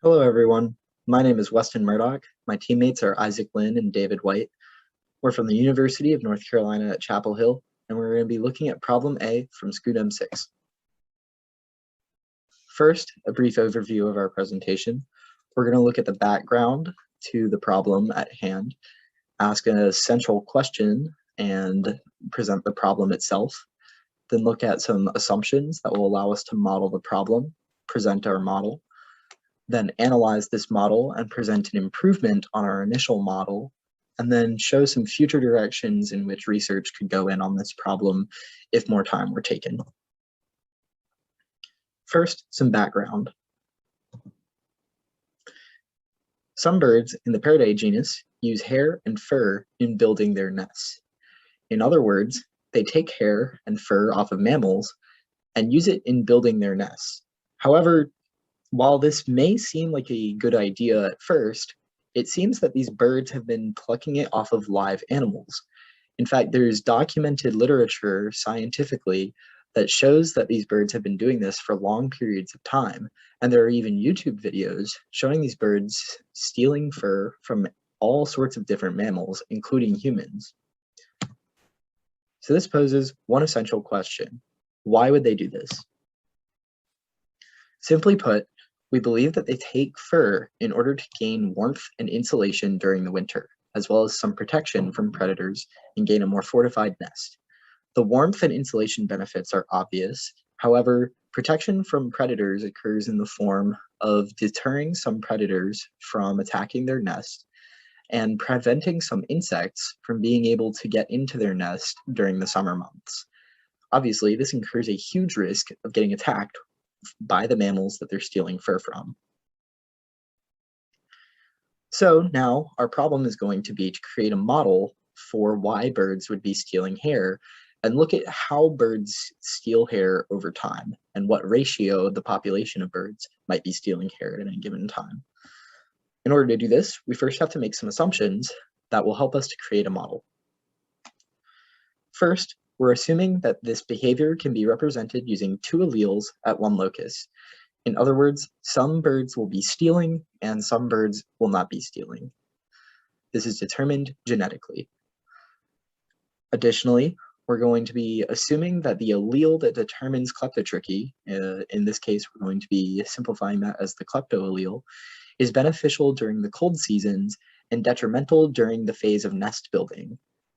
Hello, everyone. My name is Weston Murdock. My teammates are Isaac Linn and David White. We're from the University of North Carolina at Chapel Hill, and we're going to be looking at Problem A from SCUDEM 6. First, a brief overview of our presentation. We're going to look at the background to the problem at hand, ask a central question, and present the problem itself. Then look at some assumptions that will allow us to model the problem, present our model, then analyze this model and present an improvement on our initial model, and then show some future directions in which research could go in on this problem if more time were taken. First, some background. Some birds in the Paridae genus use hair and fur in building their nests. In other words, they take hair and fur off of mammals and use it in building their nests. However, while this may seem like a good idea at first, it seems that these birds have been plucking it off of live animals. In fact, there's documented literature scientifically that shows that these birds have been doing this for long periods of time. And there are even YouTube videos showing these birds stealing fur from all sorts of different mammals, including humans. So this poses one essential question. Why would they do this? Simply put, we believe that they take fur in order to gain warmth and insulation during the winter, as well as some protection from predators and gain a more fortified nest. The warmth and insulation benefits are obvious. However, protection from predators occurs in the form of deterring some predators from attacking their nest and preventing some insects from being able to get into their nest during the summer months. Obviously, this incurs a huge risk of getting attacked by the mammals that they're stealing fur from. So now our problem is going to be to create a model for why birds would be stealing hair and look at how birds steal hair over time and what ratio the population of birds might be stealing hair at any given time. In order to do this, we first have to make some assumptions that will help us to create a model. First, we're assuming that this behavior can be represented using two alleles at one locus. In other words, some birds will be stealing and some birds will not be stealing. This is determined genetically. Additionally, we're going to be assuming that the allele that determines kleptotrichia, in this case we're going to be simplifying that as the kleptoallele, is beneficial during the cold seasons and detrimental during the phase of nest building.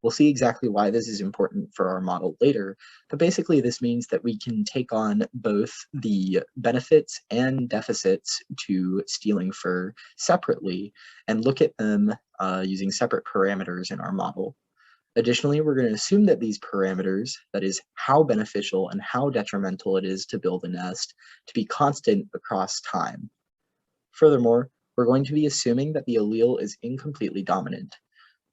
We'll see exactly why this is important for our model later, but basically this means that we can take on both the benefits and deficits to stealing fur separately and look at them using separate parameters in our model. Additionally, we're going to assume that these parameters, that is, how beneficial and how detrimental it is to build a nest, to be constant across time. Furthermore, we're going to be assuming that the allele is incompletely dominant.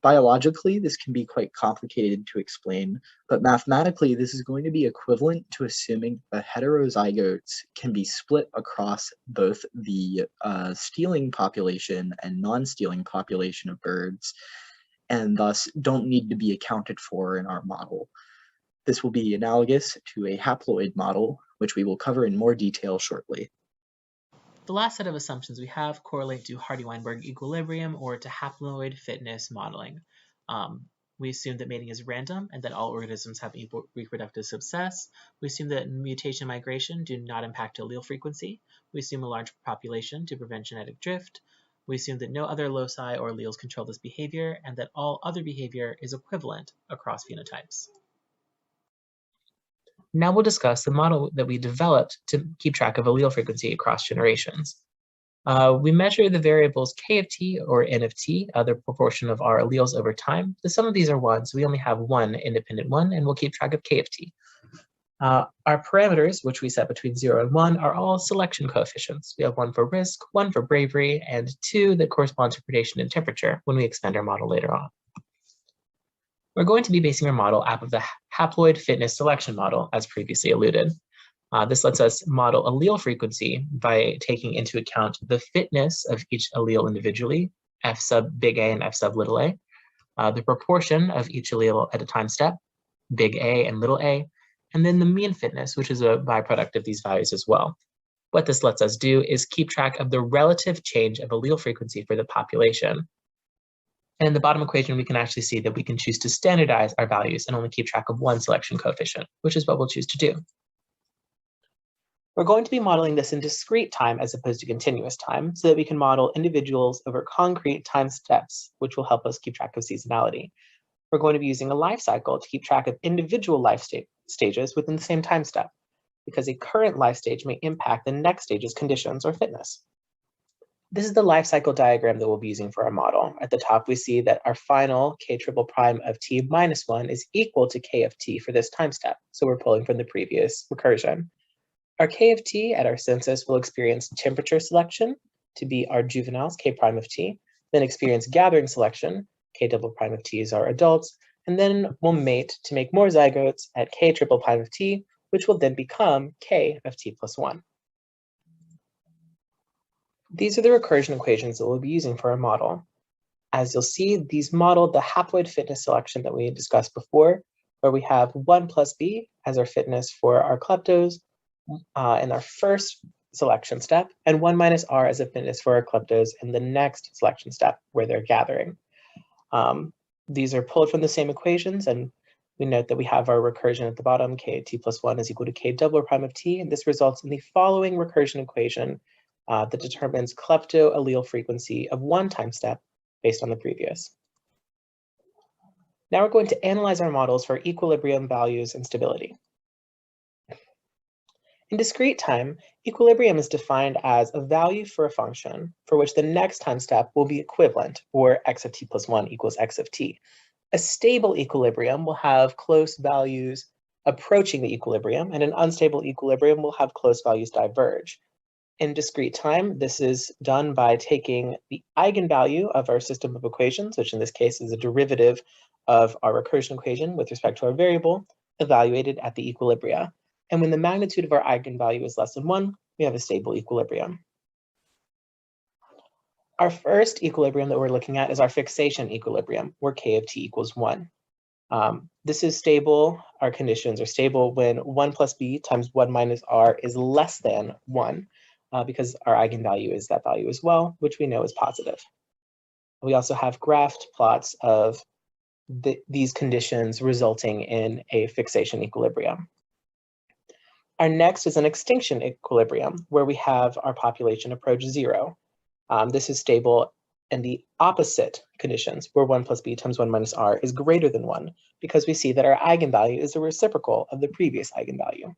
Biologically, this can be quite complicated to explain, but mathematically, this is going to be equivalent to assuming that heterozygotes can be split across both the stealing population and non-stealing population of birds, and thus don't need to be accounted for in our model. This will be analogous to a haploid model, which we will cover in more detail shortly. The last set of assumptions we have correlate to Hardy-Weinberg equilibrium or to haploid fitness modeling. We assume that mating is random and that all organisms have equal reproductive success. We assume that mutation migration do not impact allele frequency. We assume a large population to prevent genetic drift. We assume that no other loci or alleles control this behavior and that all other behavior is equivalent across phenotypes. Now we'll discuss the model that we developed to keep track of allele frequency across generations. We measure the variables k of t or n of t, the proportion of our alleles over time. The sum of these are 1, so we only have one independent one, and we'll keep track of k of t. Our parameters, which we set between 0 and 1, are all selection coefficients. We have 1 for risk, 1 for bravery, and 2 that correspond to predation and temperature when we expand our model later on. We're going to be basing our model off of the haploid fitness selection model, as previously alluded. This lets us model allele frequency by taking into account the fitness of each allele individually, f sub big A and f sub little a, the proportion of each allele at a time step, big A and little a, and then the mean fitness, which is a byproduct of these values as well. What this lets us do is keep track of the relative change of allele frequency for the population. And in the bottom equation, we can actually see that we can choose to standardize our values and only keep track of one selection coefficient, which is what we'll choose to do. We're going to be modeling this in discrete time as opposed to continuous time so that we can model individuals over concrete time steps, which will help us keep track of seasonality. We're going to be using a life cycle to keep track of individual life stages within the same time step, because a current life stage may impact the next stage's conditions or fitness. This is the life cycle diagram that we'll be using for our model. At the top, we see that our final k triple prime of t minus 1 is equal to k of t for this time step. So we're pulling from the previous recursion. Our k of t at our census will experience temperature selection to be our juveniles, k prime of t, then experience gathering selection, k double prime of t is our adults, and then we'll mate to make more zygotes at k triple prime of t, which will then become k of t plus 1. These are the recursion equations that we'll be using for our model. As you'll see, these model the haploid fitness selection that we had discussed before, where we have 1 plus b as our fitness for our kleptos in our first selection step, and 1 minus r as a fitness for our kleptos in the next selection step, where they're gathering. These are pulled from the same equations, and we note that we have our recursion at the bottom, k of t plus 1 is equal to k double prime of t, and this results in the following recursion equation that determines klepto allele frequency of one time step based on the previous. Now we're going to analyze our models for equilibrium values and stability. In discrete time, equilibrium is defined as a value for a function for which the next time step will be equivalent, or x of t plus 1 equals x of t. A stable equilibrium will have close values approaching the equilibrium, and an unstable equilibrium will have close values diverge. In discrete time, this is done by taking the eigenvalue of our system of equations, which in this case is a derivative of our recursion equation with respect to our variable, evaluated at the equilibria. And when the magnitude of our eigenvalue is less than 1, we have a stable equilibrium. Our first equilibrium that we're looking at is our fixation equilibrium, where k of t equals 1. This is stable. Our conditions are stable when 1 plus b times 1 minus r is less than 1, because our eigenvalue is that value as well, which we know is positive. We also have graphed plots of these conditions resulting in a fixation equilibrium. Our next is an extinction equilibrium, where we have our population approach 0. This is stable in the opposite conditions, where 1 plus b times 1 minus r is greater than 1, because we see that our eigenvalue is a reciprocal of the previous eigenvalue.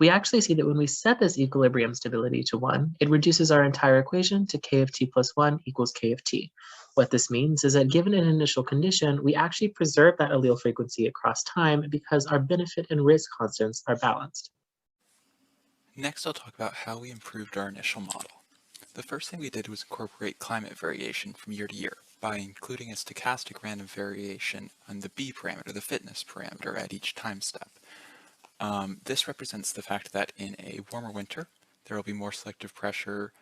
We actually see that when we set this equilibrium stability to 1, it reduces our entire equation to k of t plus 1 equals k of t. What this means is that given an initial condition, we actually preserve that allele frequency across time because our benefit and risk constants are balanced. Next, I'll talk about how we improved our initial model. The first thing we did was incorporate climate variation from year to year by including a stochastic random variation on the b parameter, the fitness parameter, at each time step. This represents the fact that in a warmer winter, there will be more selective pressure,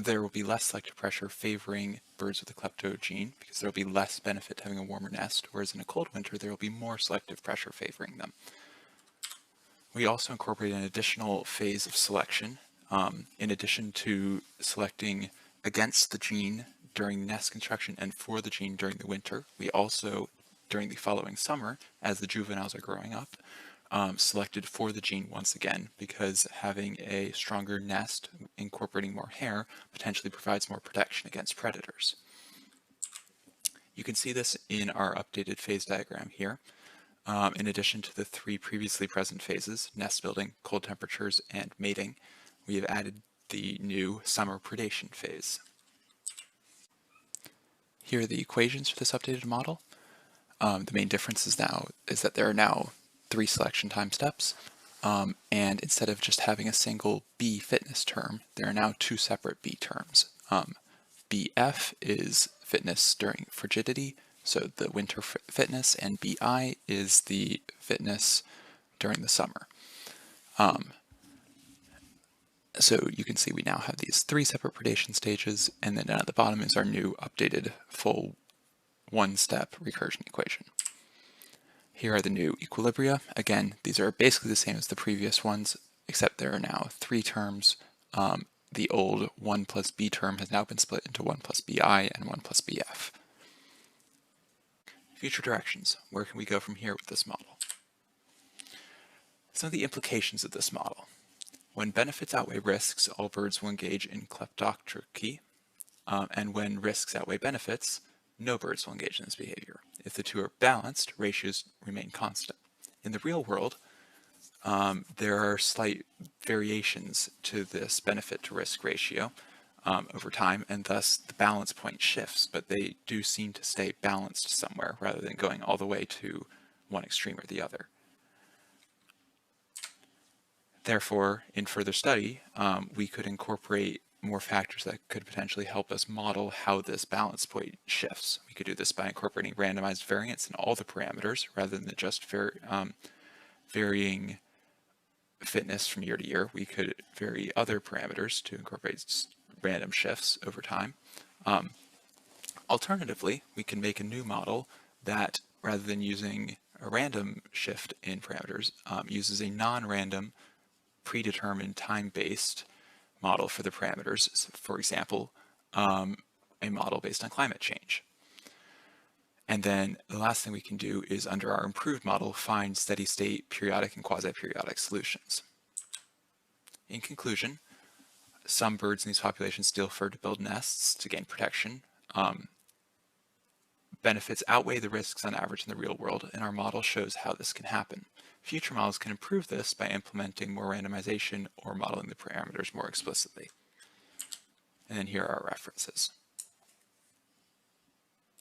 there will be less selective pressure favoring birds with the klepto gene because there will be less benefit to having a warmer nest, whereas in a cold winter, there will be more selective pressure favoring them. We also incorporated an additional phase of selection. In addition to selecting against the gene during nest construction and for the gene during the winter, we also, during the following summer, as the juveniles are growing up, selected for the gene once again, because having a stronger nest incorporating more hair potentially provides more protection against predators. You can see this in our updated phase diagram here. In addition to the 3 previously present phases, nest building, cold temperatures, and mating, we have added the new summer predation phase. Here are the equations for this updated model. The main difference is that there are now 3 selection time steps, and instead of just having a single B fitness term, there are now 2 separate B terms. BF is fitness during frigidity, so the winter fitness, and BI is the fitness during the summer. So you can see we now have these 3 separate predation stages, and then at the bottom is our new updated full 1-step recursion equation. Here are the new equilibria. Again, these are basically the same as the previous ones. except there are now 3 terms. The old 1 plus b term has now been split into 1 plus bi and 1 plus bf. Future directions. Where can we go from here with this model? Some of the implications of this model. When benefits outweigh risks, all birds will engage in kleptocracy, and when risks outweigh benefits, no birds will engage in this behavior. If the two are balanced, ratios remain constant. In the real world, there are slight variations to this benefit to risk ratio over time, and thus the balance point shifts, but they do seem to stay balanced somewhere rather than going all the way to one extreme or the other. Therefore, in further study, we could incorporate more factors that could potentially help us model how this balance point shifts. We could do this by incorporating randomized variance in all the parameters rather than just varying fitness from year to year. We could vary other parameters to incorporate random shifts over time. Alternatively, we can make a new model that, rather than using a random shift in parameters, uses a non-random predetermined time-based model for the parameters. For example, a model based on climate change. And then the last thing we can do is, under our improved model, find steady-state periodic and quasi-periodic solutions. In conclusion, some birds in these populations still prefer to build nests to gain protection. Benefits outweigh the risks on average in the real world, and our model shows how this can happen. Future models can improve this by implementing more randomization or modeling the parameters more explicitly. And then here are our references.